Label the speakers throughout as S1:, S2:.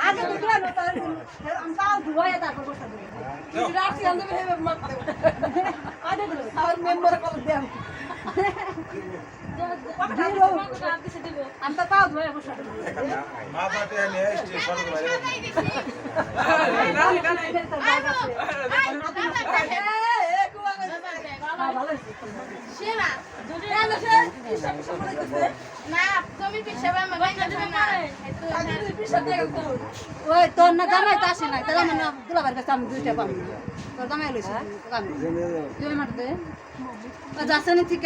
S1: আগে তো দিয়া নো তার আমি তাও ধুয়া তারপর বসা দিই রাখছি আমি ভেবে আগে দিল আর মেম্বার কল দেন আমি তো তাও ধুয়া বসা দিই
S2: মা বাতে নিয়ে এসে ফটো করে
S1: ওই তোর না জামাই তো আসে নাই তাহলে আমার না দুলাবার কাছে আমি 2টা পাবো তোর জামাই লইছি তুই মার দে যাচ্ছে না ঠিক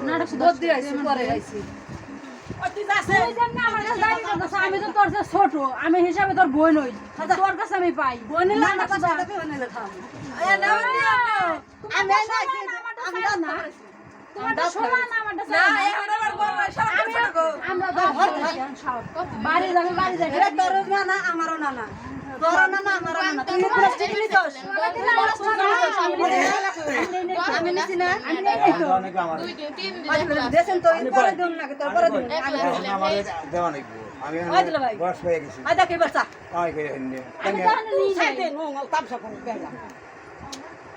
S1: নাটক শুধু দিয়ে আইছি পরে আইছি আমি তো তোর ছোট আমি হিসাবে তোর বই নই তোর কাছে আমি পাই বই নিলে আমারও না না তোর না না আমারও না তুই প্লাস্টিক নিছস আমি নিছি না আমি নেই তো 2 3 দিন দেন তো পরে দিন লাগে তোর পরে দিন
S2: আমাদের দেওয়া নাকি আমি বয়স হয়ে গেছি
S1: আদা কে বাচ্চা
S2: কাই করে হিন্দি
S1: আমি জানি নি সাইতে নো তামসা কোন বেলা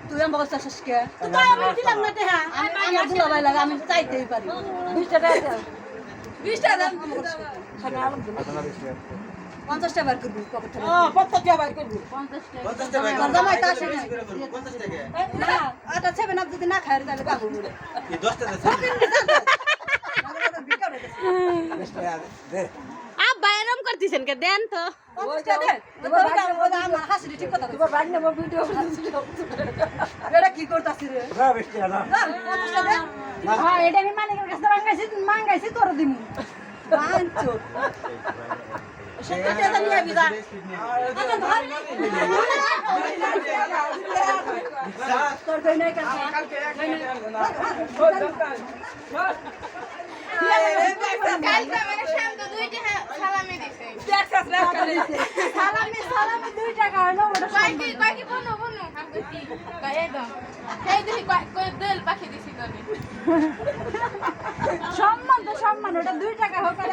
S1: তুই আমার কাছে আসকে তুই তো আমি দিলাম না তে হ্যাঁ আমি দুলা ভাই লাগা আমি চাইতেই পারি 20 টাকা 20 টাকা দাম খানা আলম দিন 50 টাকা বার করবি পকেট থেকে 50 টাকা বার করবি 50 টাকা জামাই তো আসে না
S2: 50 টাকা
S1: না আটা ছেবে না যদি না খায় তাহলে পাবো বলে
S2: এই 10 টাকা দে
S3: আব্বা এরম করতেছেন কে দেন তো
S1: কি করতাছি রে
S2: বেশি না
S1: হ্যাঁ এটা আমি মানিকের কাছে মাঙ্গাইছি তোর দিমু বাঞ্চো সেটা নিয়ে আবি যা তোর কই নাই কালকে সালামি 2 টাকা হলো ওটা সম্মান ওটা 2 টাকা হোক আর